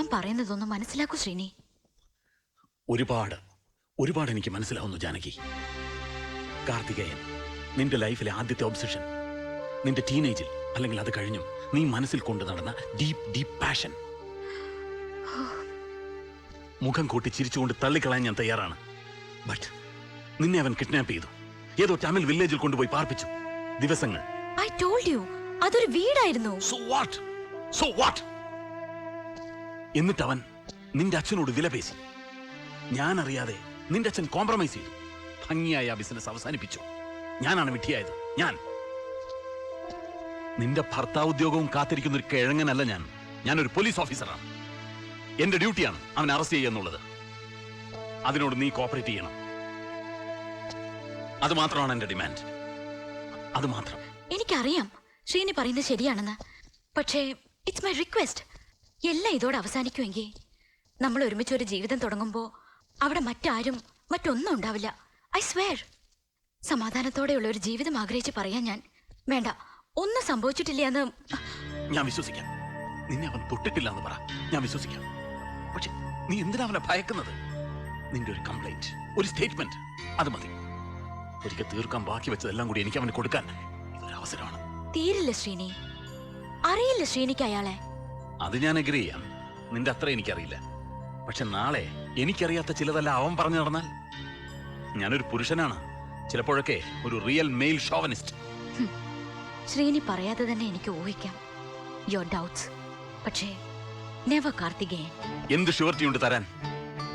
ഞാൻ പറയുന്നതൊന്നും മനസ്സിലാക്കൂ ശ്രീനി. ഒരുപാട് എനിക്ക് മനസ്സിലാവുന്നു ജാനകി. കാർത്തികേയൻ നിന്റെ ലൈഫിലെ ആദ്യത്തെ ഒബ്സഷൻ, നിന്റെ ടീനേജിൽ അല്ലെങ്കിൽ അത് കഴിഞ്ഞും നീ മനസ്സിൽ കൊണ്ടു നടന്ന ഡീപ് പാഷൻ. മുഖം കൂട്ടി ചിരിച്ചുകൊണ്ട് തള്ളിക്കളയാൻ ഞാൻ തയ്യാറാണ്. ബട്ട് നിന്നെ അവൻ കിഡ്നാപ്പ് ചെയ്തു. ഏതോ തമിഴ് വില്ലേജിൽ കൊണ്ടുപോയി പാർപ്പിച്ചു. ദിവസങ്ങൾ. I told you, അതൊരു വീടായിരുന്നു. So what? എന്നിട്ട് അവൻ നിന്റെ അച്ഛനോട് വിലപേശി. ഞാൻ അറിയാതെ നിന്റെ അച്ഛൻ കോംപ്രമൈസ് ചെയ്തു. ഭംഗിയായ ആ ബിസിനസ് അവസാനിപ്പിച്ചു. ഞാനാണ് വിഡ്ഢിയായത്. നിന്റെ ഭർത്താവുദ്യോഗവും കാത്തിരിക്കുന്ന ഒരു കിഴങ്ങനല്ല ഞാനൊരു പോലീസ് ഓഫീസറാണ്. എന്റെ ഡ്യൂട്ടിയാണ് അവനെ അറസ്റ്റ് ചെയ്യുക എന്നുള്ളത്. അതിനോട് നീ കോപ്പറേറ്റ് ചെയ്യണം. അത് മാത്രമാണ് എന്റെ ഡിമാൻഡ്. അത് മാത്രം. എനിക്കറിയാം ശ്രീനി പറയുന്നത് ശരിയാണെന്ന്. പക്ഷേ ഇറ്റ്സ് മൈ റിക്വസ്റ്റ്. എല്ലാം ഇതോടെ അവസാനിക്കുമെങ്കിൽ നമ്മൾ ഒരുമിച്ചൊരു ജീവിതം തുടങ്ങുമ്പോൾ അവിടെ മറ്റാരും മറ്റൊന്നും ഉണ്ടാവില്ല. I swear. സമാധാനത്തോടെയുള്ള ഒരു ജീവിതം ആഗ്രഹിച്ച് പറയാൻ ഞാൻ. വേണ്ട, ഒന്നും സംഭവിച്ചിട്ടില്ല എന്ന് ഞാൻ വിശ്വസിക്കാം. നിന്നെ അവൻ തൊട്ടിട്ടില്ല എന്ന് പറ, ഞാൻ വിശ്വസിക്കാം. പക്ഷെ നീ എന്തിനാ അവനെ ഭയക്കുന്നത്? നിന്റെ ഒരു കംപ്ലൈന്റ്, ഒരു സ്റ്റേറ്റ്മെന്റ്, അത് മതി. ഒരിക്കൽ തീർക്കാൻ ബാക്കി വെച്ചതെല്ലാം കൂടി എനിക്ക് അവന് കൊടുക്കാൻ ഇതൊരു അവസരമാണ്. തീരില്ല ശ്രീനി. അറിയില്ല ശ്രീനിക്ക് അയാളെ. അത് ഞാൻ അഗ്രി ചെയ്യാം. നിന്റെ അത്ര എനിക്കറിയില്ല. പക്ഷെ നാളെ എനിക്കറിയാത്ത ചിലതല്ല അവൻ പറഞ്ഞു നടന്നാൽ? ഞാനൊരു പുരുഷനാണ്. ചിലപ്പോഴൊക്കെ ഒരു റിയൽ മെയിൽ ഷോവനിസ്റ്റ്. ശ്രീനി പറയാതെ തന്നെ എനിക്ക് ഊഹിക്കാം യുവർ ഡൗട്ട്സ്. പക്ഷേ നെവർ കാർത്തികേയൻ. എന്ത് ഷുവർട്ടി ഉണ്ട് തരാൻ?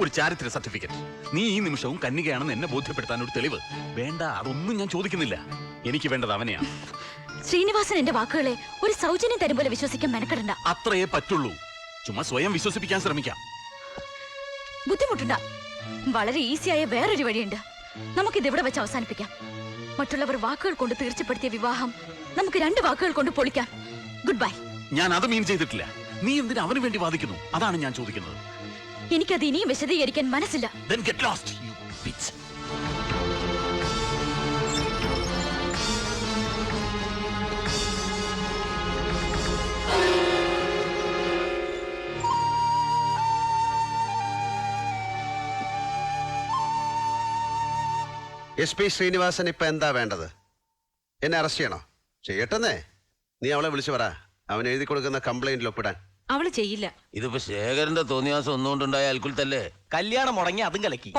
ഒരു ചാരിത്ര സർട്ടിഫിക്കറ്റ്. നീ ഈ നിമിഷവും കന്യകയാണെന്ന് എന്നെ ബോധ്യപ്പെടുത്താൻ ഒരു തെളിവ് വേണ്ട. അതൊന്നും ഞാൻ ചോദിക്കുന്നില്ല. എനിക്ക് വേണ്ടത് അവനെയാണ്. ശ്രീനിവാസൻ എന്റെ വാക്കുകളെ ഒരു സൗജന്യം തരും പോലെ വിശ്വസിക്കാൻ മെനക്കെടണ്ട. അത്രയേ പറ്റുള്ളൂ. ചുമ്മാ സ്വയം വിശ്വസിപ്പിക്കാൻ ശ്രമിക്കാം. ബുദ്ധിമുട്ടുണ്ട. വളരെ ഈസിയായ വേറൊരു വഴിയുണ്ട്. നമുക്കിത് ഇവിടെ വെച്ച് അവസാനിപ്പിക്കാം. മറ്റുള്ളവർ വാക്കുകൾ കൊണ്ട് തീർച്ചപ്പെടുത്തിയ വിവാഹം നമുക്ക് 2 വാക്കുകൾ കൊണ്ട് പൊളിക്കാം. Good bye. ഞാൻ അത് മീൻ ചെയ്തിട്ടില്ല. നീ എന്തിനാ അവന് വേണ്ടി വാദിക്കുന്നു? അതാണ് ഞാൻ ചോദിക്കുന്നത്. എനിക്കത് ഇനിയും വിശദീകരിക്കാൻ മനസ്സില്ല. Then get lost, you bitch. SP Sreenivasan ഇപ്പൊ എന്താ വേണ്ടത്? എന്നെ അറസ്റ്റ് ചെയ്യണോ? ചെയ്യട്ടെന്നേ. നീ അവളെ വിളിച്ചു പറ, അവൻ എഴുതി കൊടുക്കുന്ന കംപ്ലൈന്റിൽ ഒപ്പിടാൻ. അവള് ചെയ്യില്ല. ഇതിപ്പോ ശേഖരന്റെ തോന്നിയാസം ഒന്നുകൊണ്ടുണ്ടായ അൽക്കുലത്തല്ലേ? കല്യാണം മുടങ്ങി അതും കലക്കി.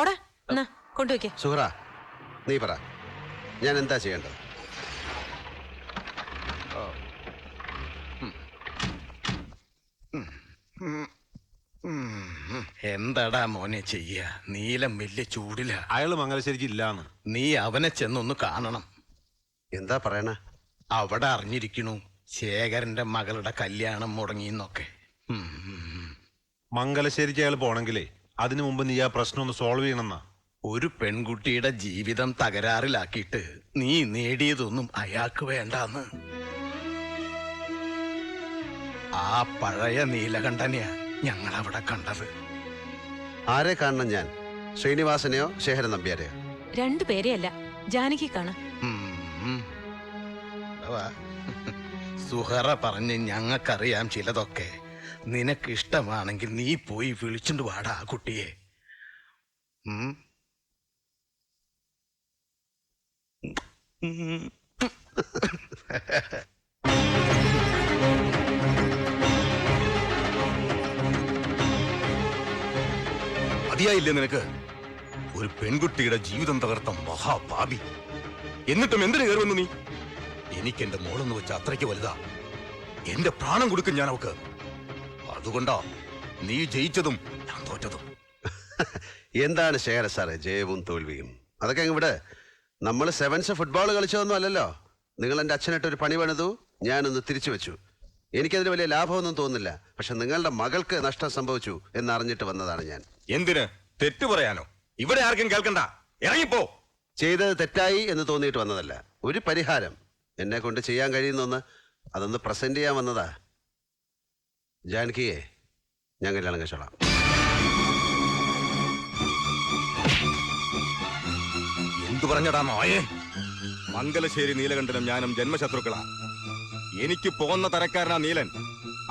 കൊണ്ടുവയ്ക്ക. സുഹറ, നീ പറ, ഞാൻ എന്താ ചെയ്യേണ്ടത്? എന്താടാ മോനെ ചെയ്യ? നീലം വലിയ ചൂടില. അയാള് മംഗലശ്ശേരിക്ക് ഇല്ലാന്ന്. നീ അവനെ ചെന്നൊന്ന് കാണണം. എന്താ പറയണ? അവിടെ അറിഞ്ഞിരിക്കണു ശേഖരന്റെ മകളുടെ കല്യാണം മുടങ്ങിന്നൊക്കെ. മംഗലശ്ശേരിക്ക് അയാൾ പോണെങ്കിലേ അതിനു മുമ്പ് നീ ആ പ്രശ്നം ഒന്ന് സോൾവ് ചെയ്യണമെന്നാ. ഒരു പെൺകുട്ടിയുടെ ജീവിതം തകരാറിലാക്കിയിട്ട് നീ നേടിയതൊന്നും അയാൾക്ക് വേണ്ടാന്ന്. ആ പഴയ നീലകണ്ഠനെയാ ഞങ്ങൾ അവിടെ കണ്ടത്. ആരെ കാണണം ഞാൻ? ശ്രീനിവാസനെയോ ശേഖരൻ നമ്പ്യാരെയോ? 2 പേരെയല്ല, ജാനകി കാണാം. സുഹറ പറഞ്ഞ് ഞങ്ങൾക്കറിയാം ചിലതൊക്കെ. നിനക്കിഷ്ടമാണെങ്കിൽ നീ പോയി വിളിച്ചുകൊണ്ട് വാടാ ആ കുട്ടിയെ. മതിയായില്ലേ നിനക്ക്? ഒരു പെൺകുട്ടിയുടെ ജീവിതം തകർത്ത മഹാപാപി. എന്നിട്ടും എന്തിനു കയറുമെന്ന് നീ? എനിക്ക് എന്റെ മോളെന്ന് വെച്ച അത്രയ്ക്ക് വലുതാ. എന്റെ പ്രാണം കൊടുക്കും ഞാൻ അവക്ക്. അതുകൊണ്ടാ നീ ജയിച്ചതും ഞാൻ തോറ്റതും. എന്താണ് ശേഖര സാറേ ജയവും തോൽവിയും? അതൊക്കെ ഇവിടെ നമ്മൾ സെവൻസ് ഫുട്ബോൾ കളിച്ചതൊന്നും അല്ലല്ലോ. നിങ്ങൾ എൻ്റെ അച്ഛനായിട്ട് ഒരു പണി പണിതു, ഞാനൊന്ന് തിരിച്ചു വെച്ചു. എനിക്കതിന് വലിയ ലാഭമൊന്നും തോന്നുന്നില്ല. പക്ഷെ നിങ്ങളുടെ മകൾക്ക് നഷ്ടം സംഭവിച്ചു എന്നറിഞ്ഞിട്ട് വന്നതാണ് ഞാൻ. എന്തിന്? തെറ്റു പറയാനോ? ഇവിടെ ആർക്കും കേൾക്കണ്ട, ഇറങ്ങിപ്പോ. ചെയ്തത് തെറ്റായി എന്ന് തോന്നിയിട്ട് വന്നതല്ല. ഒരു പരിഹാരം എന്നെ കൊണ്ട് ചെയ്യാൻ കഴിയുന്നൊന്ന് അതൊന്ന് പ്രസന്റ് ചെയ്യാൻ വന്നതാ. ജാനകിയെ ഞാൻ കല്യാണം കഴിച്ചോളാം. എന്തു പറഞ്ഞടാ നായേ? മംഗലശ്ശേരി നീലകണ്ഠനും ഞാനും ജന്മശത്രുക്കളാ. എനിക്ക് പോന്ന തരക്കാരനാ നീലൻ.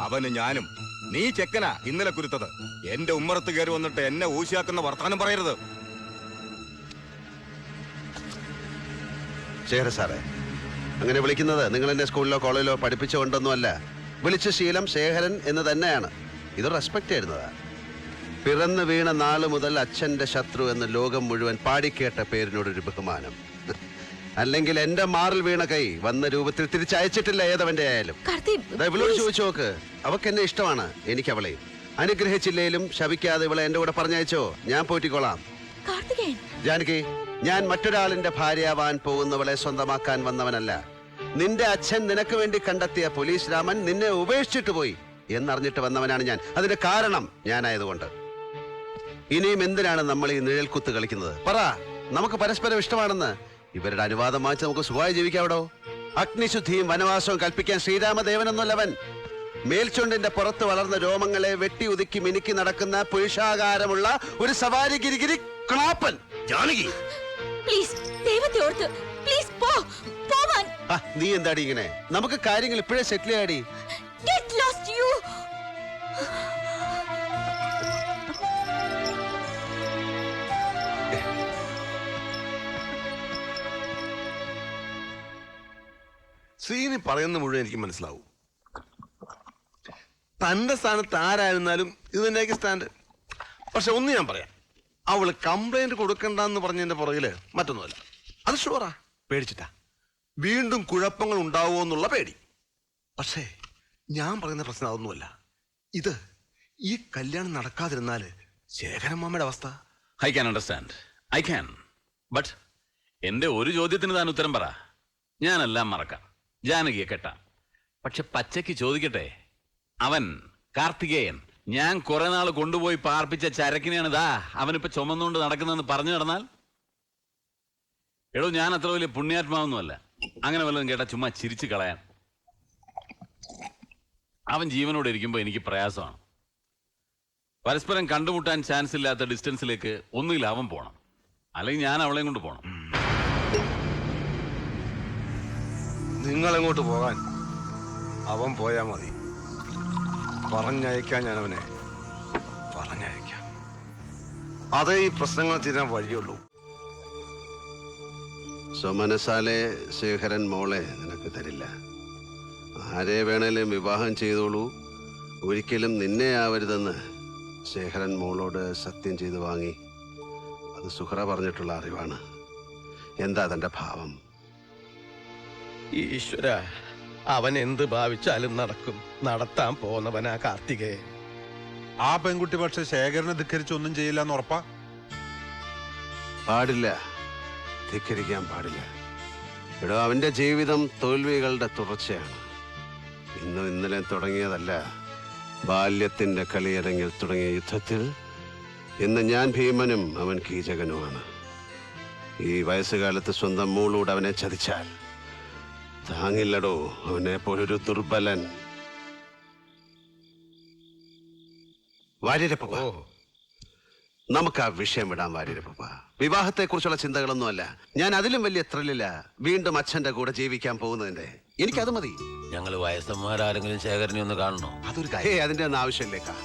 അവന് ഞാനും നീ ചെക്കനാ ഇന്നലെ കുരുത്തത്. എന്റെ ഉമ്മറത്ത് കയറി വന്നിട്ട് എന്നെ ഊശിയാക്കുന്ന വർത്താനം പറയരുത്. ശേഖര സാറേ, അങ്ങനെ വിളിക്കുന്നത് നിങ്ങൾ എന്നെ സ്കൂളിലോ കോളേജിലോ പഠിപ്പിച്ചുകൊണ്ടൊന്നുമല്ല. വിളിച്ച ശീലം ശേഖരൻ എന്ന് തന്നെയാണ്. ഇത് റെസ്പെക്ട് ചെയ്യുന്നതാ. പിറന്നു വീണ നാള് മുതൽ അച്ഛന്റെ ശത്രു എന്ന് ലോകം മുഴുവൻ പാടിക്കേട്ട പേരിനോടൊരു ബഹുമാനം. അല്ലെങ്കിൽ എന്റെ മാറിൽ വീണ കൈ വന്ന രൂപത്തിൽ തിരിച്ചയച്ചിട്ടില്ല ഏതവന്റെ ആയാലും. ഇവളോട് ചോദിച്ചു നോക്ക്. അവക്ക് എന്നെ ഇഷ്ടമാണ്, എനിക്ക് അവളെ. അനുഗ്രഹിച്ചില്ലേലും ശപിക്കാതെ ഇവളെ എന്റെ കൂടെ പറഞ്ഞയച്ചോ, ഞാൻ പോറ്റിക്കോളാം. ജാനകി, ഞാൻ മറ്റൊരാളിന്റെ ഭാര്യയാവാൻ പോകുന്നവളെ സ്വന്തമാക്കാൻ വന്നവനല്ല. നിന്റെ അച്ഛൻ നിനക്ക് വേണ്ടി കണ്ടെത്തിയ പോലീസ് രാമൻ നിന്നെ ഉപേക്ഷിച്ചിട്ട് പോയി എന്നറിഞ്ഞിട്ട് വന്നവനാണ് ഞാൻ. അതിന്റെ കാരണം ഞാനായതുകൊണ്ട്. ഇനിയും എന്തിനാണ് നമ്മൾ ഈ നിഴൽക്കുത്ത് കളിക്കുന്നത്? പറ, നമുക്ക് പരസ്പരം ഇഷ്ടമാണെന്ന്. ഇവരുടെ അനുവാദം വാങ്ങിച്ച് നമുക്ക് സുഖമായി ജീവിക്കാവിടോ. അഗ്നിശുദ്ധിയും വനവാസവും കൽപ്പിക്കാൻ ശ്രീരാമദേവനൊന്നുമല്ലവൻ. മേൽചുണ്ടിന്റെ പുറത്ത് വളർന്ന രോമങ്ങളെ വെട്ടി ഒതുക്കി മിനുക്കി നടക്കുന്ന പുരുഷാകാരമുള്ള ഒരു സവാരി ഗിരിഗിരി ക്ലാപ്പൻ. ജാനകി, നീ എന്താടി ഇങ്ങനെ? നമുക്ക് കാര്യങ്ങൾ ഇപ്പോഴേ സെറ്റിൽ ചെയ്യാടി. ശ്രീനി പറയുന്ന മുഴുവൻ എനിക്ക് മനസ്സിലാവും. തന്റെ സ്ഥാനത്ത് ആരായിരുന്നാലും ഇത് തന്നെയായിരിക്കും സ്റ്റാൻഡ്. പക്ഷെ ഒന്ന് ഞാൻ പറയാം, അവള് കംപ്ലൈന്റ് കൊടുക്കണ്ടെന്ന് പറഞ്ഞതിന്റെ പുറകില് മറ്റൊന്നുമല്ല. അത് ഷുവറാ, പേടിച്ചിട്ടാ. വീണ്ടും കുഴപ്പങ്ങൾ ഉണ്ടാവുമോ എന്നുള്ള പേടി. പക്ഷേ ഞാൻ പറയുന്ന പ്രശ്നം അതൊന്നുമല്ല. ഇത് ഈ കല്യാണം നടക്കാതിരുന്നാല് ശേഖരമ്മയുടെ അവസ്ഥ. I can understand, I can. But എന്റെ ഒരു ചോദ്യത്തിന് താൻ ഉത്തരം പറ. ഞാനെല്ലാം മറക്കാം, ജാനകിയെ കെട്ടാം. പക്ഷെ പച്ചയ്ക്ക് ചോദിക്കട്ടെ, അവൻ കാർത്തികേയൻ ഞാൻ കുറെ നാൾ കൊണ്ടുപോയി പാർപ്പിച്ച ചരക്കിനെയാണ് ദാ അവനിപ്പോ ചുമന്നുകൊണ്ട് നടക്കുന്നതെന്ന് പറഞ്ഞു നടന്നാൽ? എടോ, ഞാൻ അത്ര വലിയ പുണ്യാത്മാവൊന്നുമല്ല അങ്ങനെ വല്ലതും കേട്ടാ ചുമ്മാ ചിരിച്ചു കളയാൻ. അവൻ ജീവനോട് ഇരിക്കുമ്പോൾ എനിക്ക് പ്രയാസമാണ്. പരസ്പരം കണ്ടുമുട്ടാൻ ചാൻസ് ഇല്ലാത്ത ഡിസ്റ്റൻസിലേക്ക് ഒന്നുകിൽ അവൻ പോണം, അല്ലെങ്കിൽ ഞാൻ അവളെയും കൊണ്ട് പോണം. നിങ്ങളെങ്ങോട്ട് പോകാൻ അവൻ പോയാ മതി. പറഞ്ഞയക്കാൻ ഞാൻ അവനെ പറഞ്ഞയക്കാം. അതേ ഈ പ്രശ്നങ്ങൾ തീരാൻ വഴിയുള്ളൂ. സ്വമനസാലെ ശേഖരൻ മോളെ നിനക്ക് തരില്ല. ആരെ വേണേലും വിവാഹം ചെയ്തോളൂ, ഒരിക്കലും നിന്നെ ആവരുതെന്ന് ശേഖരൻ മോളോട് സത്യം ചെയ്ത് വാങ്ങി. അത് സുഹറ പറഞ്ഞിട്ടുള്ള അറിവാണ്. എന്താ തന്റെ ഭാവം? ഈശ്വര, അവൻ എന്ത് ഭാവിച്ചാലും നടക്കും. നടത്താൻ പോന്നവനാ കാർത്തികേയൻ. ആ പെൺകുട്ടി പക്ഷെ ശേഖരനെ ധിക്കരിച്ച് ഒന്നും ചെയ്യില്ല എന്ന് ഉറപ്പാ? പാടില്ല, ധിക്കരിക്കാൻ പാടില്ല. ഇവിടെ അവന്റെ ജീവിതം തോൽവികളുടെ തുടർച്ചയാണ്. ഇന്നും ഇന്നലെ തുടങ്ങിയതല്ല. ബാല്യത്തിന്റെ കളിയരങ്ങിൽ തുടങ്ങിയ യുദ്ധത്തിൽ ഇന്ന് ഞാൻ ഭീമനും അവൻ കീചകനുമാണ്. ഈ വയസ്സുകാലത്ത് സ്വന്തം മോളോട് അവനെ ചതിച്ചാൽ താങ്ങില്ലടോ. അവനെ പോലൊരു ദുർബലൻ. വാര്യരപ്പ, നമുക്ക് ആ വിഷയം വിടാൻ. വാര്യരപ്പ, വിവാഹത്തെ കുറിച്ചുള്ള ചിന്തകളൊന്നുമല്ല. ഞാൻ അതിലും വലിയ ത്രില്ലില്ല വീണ്ടും അച്ഛന്റെ കൂടെ ജീവിക്കാൻ പോകുന്നതിന്റെ. എനിക്കത് മതി. ഞങ്ങൾ വയസ്സന്മാരാരെങ്കിലും ശേഖരനെ ഒന്ന് കാണണോ? അതൊരു കാര്യം, അതിന്റെ ഒന്നും ആവശ്യമില്ലേക്കാ.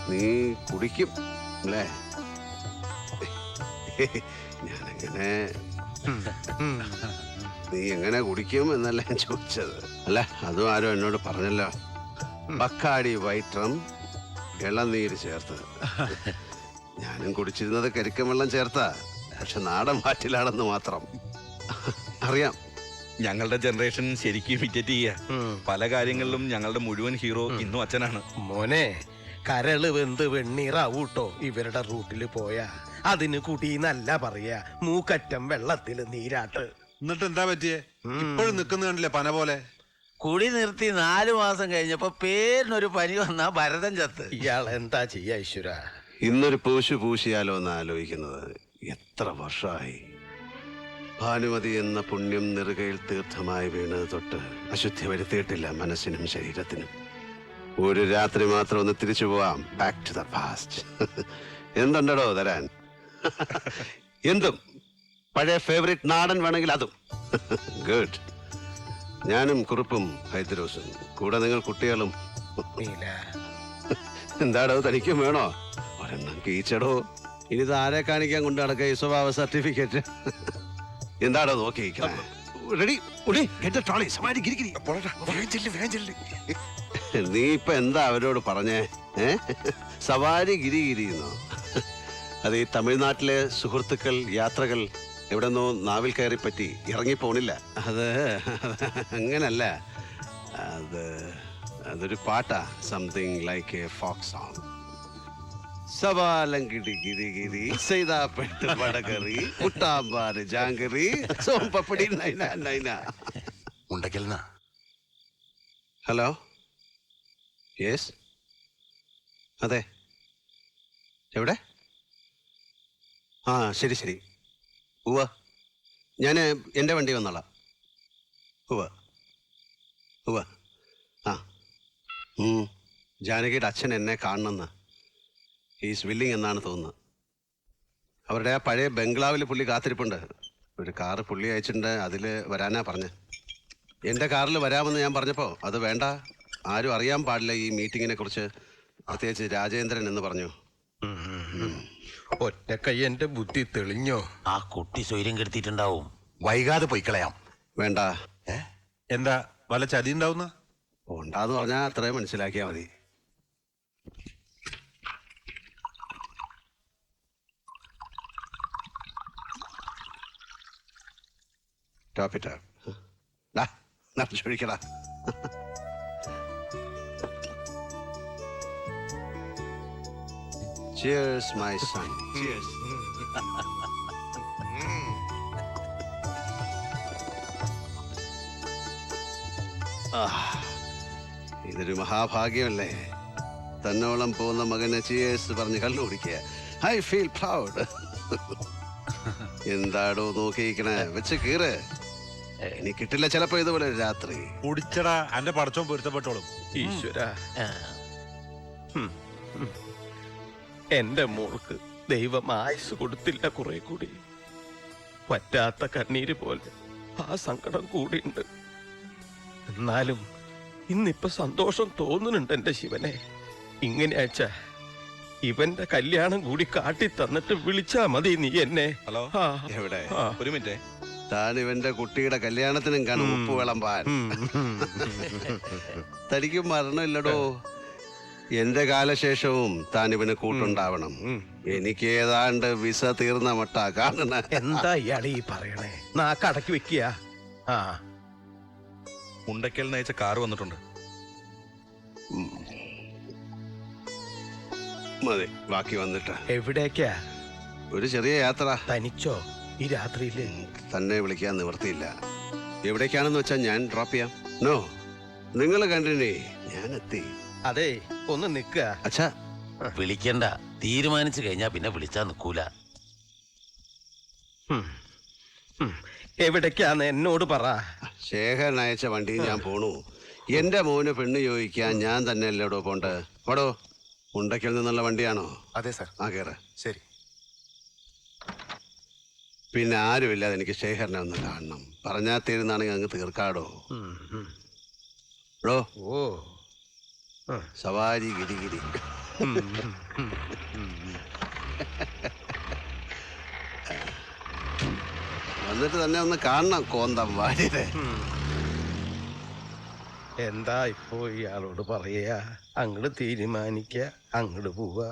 നീ കുടിക്കും അല്ലേ? ഞാനെങ്ങനെ നീ എങ്ങനെ കുടിക്കും എന്നല്ല ഞാൻ ചോദിച്ചത്. അല്ല, അതും ആരോ എന്നോട് പറഞ്ഞല്ലോ. ബക്കാടി വൈറ്റം ഇളനീര് ചേർത്ത്. ഞാനും കുടിച്ചിരുന്നത് കരിക്കൻ വെള്ളം ചേർത്താ. പക്ഷെ നാടൻ മാറ്റിലാണെന്ന് മാത്രം. അറിയാം, ഞങ്ങളുടെ ജനറേഷൻ ശരിക്കും ഇമിറ്റേറ്റ് ചെയ്യുക. പല കാര്യങ്ങളിലും ഞങ്ങളുടെ മുഴുവൻ ഹീറോ ഇന്നും അച്ഛനാണ്. മോനെ, കരള് വെന്ത് വെണ്ണീറാവൂട്ടോ ഇവരുടെ റൂട്ടിൽ പോയാ. അതിന് കുടി നല്ല പറയാ, മൂക്കറ്റം വെള്ളത്തിൽ നീരാട്ട്. എന്നിട്ട് എന്താ പറ്റിയേ? ഇപ്പോഴും നിൽക്കുന്ന കണ്ടില്ലേ പന പോലെ? കുടി നിർത്തി 4 മാസം കഴിഞ്ഞപ്പോ പേരിനൊരു പനി വന്നാ ഭരതൻ ചത്ത്. ഇയാൾ എന്താ ചെയ്യാ ഈശ്വര? ഇന്നൊരു പൂശു പൂശിയാലോ എന്ന് ആലോചിക്കുന്നത്. എത്ര വർഷമായി. ഭാനുമതി എന്ന പുണ്യം നെറുകയിൽ തീർത്ഥമായി വീണത് തൊട്ട് അശുദ്ധി വരുത്തിയിട്ടില്ല മനസ്സിനും ശരീരത്തിനും. ഒരു രാത്രി മാത്രം ഒന്ന് തിരിച്ചു പോവാം. Back to the past. എന്തുണ്ടോ തരാൻ? എന്തും. പഴയ ഫേവറേറ്റ് നാടൻ വേണമെങ്കിൽ അതും. ഗുഡ്. ഞാനും കുറുപ്പും ഹൈദ്രോസും കൂടെ നിങ്ങൾ കുട്ടികളും. നീല എന്താടോ തനിക്കും വേണോ? ഒരെണ്ണം കീച്ചടോ. ഇനി ഇത് ആരെ കാണിക്കാൻ കൊണ്ട് നടക്കുക ഈ സ്വഭാവ സർട്ടിഫിക്കറ്റ്? എന്താടോ നോക്കി റെഡി? നീ ഇപ്പൊ എന്താ അവരോട് പറഞ്ഞേ? സവാരി ഗിരിഗിരിന്നോ? അത് ഈ തമിഴ്നാട്ടിലെ സുഹൃത്തുക്കൾ യാത്രകൾ എവിടെന്നോ നാവിൽ കയറി പറ്റി ഇറങ്ങിപ്പോണില്ല. അത് അങ്ങനല്ല, അതൊരു പാട്ടാ. Something like a folk song. സവാലങ്കിടി ഗിരി ഗിരി സൈതാപ്പെട്ട് വടകറി മുട്ടാമ്പാറ് ജാങ്കറി സോമ്പപ്പടി നൈന നൈന. ഉണ്ടെങ്കിൽ ഹലോ, യെസ്, അതെ, എവിടെ? ആ ശരി ശരി. ഉവ്വ, ഞാൻ എൻ്റെ വണ്ടി വന്നോളാം. ഉവ്വ ഉവ്വ. ആ ജാനകിയുടെ അച്ഛൻ എന്നെ കാണണമെന്ന് ഈസ് വില്ലിങ് എന്നാണ് തോന്നുന്നത്. അവരുടെ ആ പഴയ ബംഗ്ലാവിൽ പുള്ളി കാത്തിരിപ്പുണ്ട്. ഒരു കാറ് പുള്ളി അയച്ചിട്ടുണ്ട്, അതിൽ വരാനാ പറഞ്ഞ്. എൻ്റെ കാറിൽ വരാമെന്ന് ഞാൻ പറഞ്ഞപ്പോൾ അത് വേണ്ട, ആരും അറിയാൻ പാടില്ല ഈ മീറ്റിങ്ങിനെ കുറിച്ച്, പ്രത്യേകിച്ച് രാജേന്ദ്രൻ എന്ന് പറഞ്ഞു. ഒറ്റ കൈ എന്റെ ബുദ്ധി തെളിഞ്ഞോ? ആ കുട്ടി സ്വൈര്യം കെടുത്തിട്ടുണ്ടാവും. വൈകാതെ പോയി കളയാം. വേണ്ട. എന്താ വല്ല ചതി ഉണ്ടാവുന്ന? ഉണ്ടാന്ന് പറഞ്ഞാൽ അത്രയും മനസ്സിലാക്കിയാൽ മതി. ടോപ്പിട്ടാ നിറച്ചൊഴിക്കടാ. Cheers, my son. Cheers. ഇതൊരു മഹാഭാഗ്യമല്ലേ, തന്നോളം പോകുന്ന മകനെ ചിയേഴ്സ് പറഞ്ഞ് കള്ളു കുടിക്കുക. I feel proud. എന്താടോ നോക്കിയിരിക്കണേ? വെച്ച് കീറ്. ഇനി കിട്ടില്ല ചിലപ്പോ ഇതുപോലെ ഒരു രാത്രി. കുടിച്ചടാ, എന്റെ പടച്ചോൻ പൊരുത്തപ്പെട്ടോളും. ഈശ്വര, എന്റെ മോൾക്ക് ദൈവം ആയുസ് കൊടുത്തില്ല. കുറെ കൂടി പറ്റാത്ത കണ്ണീര് പോലെ ആ സങ്കടം കൂടിയുണ്ട്. എന്നാലും ഇന്നിപ്പൊ സന്തോഷം തോന്നുന്നുണ്ട് എന്റെ ശിവനെ. ഇങ്ങനെയാച്ച ഇവന്റെ കല്യാണം കൂടി കാട്ടി തന്നിട്ട് വിളിച്ചാ മതി നീ എന്നെ. ഹലോ, എവിടെ? ഒരു മിനിറ്റ്. താൻ ഇവന്റെ കുട്ടിയുടെ കല്യാണത്തിനും കാണും ഉപ്പ് വിളമ്പാൻ. തനിക്കും മരണമില്ലടോ. എന്റെ കാലശേഷവും താൻ ഇവന് കൂട്ടുണ്ടാവണം. എനിക്ക് ഏതാണ്ട് വിസ തീർന്ന മട്ട കാണണ. എന്താ ഇയാളീ പറയണേ? നാക്കടക്കി വെക്കുക. ആ മുണ്ടക്കൽ നയിച്ച കാറ് വന്നിട്ടുണ്ട്. മതി, ബാക്കി വന്നിട്ട്. എവിടേക്കാ? ഒരു ചെറിയ യാത്ര. തനിച്ചോ ഈ രാത്രിയില്? തന്നെ വിളിക്കാൻ നിവർത്തിയില്ല. എവിടേക്കാണെന്ന് വെച്ചാൽ ഞാൻ ഡ്രോപ്പ് ചെയ്യാം. നോ, നിങ്ങൾ കണ്ടില്ലേ, ഞാൻ എത്തി. അതെ, ഒന്ന് നിക്ക. അച്ഛാ, വിളിക്കണ്ട, തീരുമാനിച്ചു കഴിഞ്ഞാ പിന്നെ വിളിച്ചാ നിക്കൂല. എവിടേക്കാന്ന് എന്നോട് പറ. ശേഖരൻ അയച്ച വണ്ടി ഞാൻ പോണു. എന്റെ മോന് പെണ്ണ് ചോദിക്കാൻ ഞാൻ തന്നെ അല്ലേടോ പോണ്ട്. പടോ, മുണ്ടയ്ക്കൽ നിന്നുള്ള വണ്ടിയാണോ? അതെ സാർ. ആ കേറ്. ശരി. പിന്നെ ആരുമില്ലാതെ എനിക്ക് ശേഖരനെ ഒന്ന് കാണണം. പറഞ്ഞാൽ തീരുന്നാണെങ്കിൽ അങ്ങ് തീർക്കാടോ. ോ ഓ, സവാരി ഗിരിഗിരി. വന്നിട്ട് തന്നെ ഒന്ന് കാണണം കോന്തം വാര്യരെ. എന്താ ഇപ്പോ ഇയാളോട് പറയാ? അങ്ങോട്ട് തീരുമാനിക്ക, അങ്ങോട്ട് പോവാ.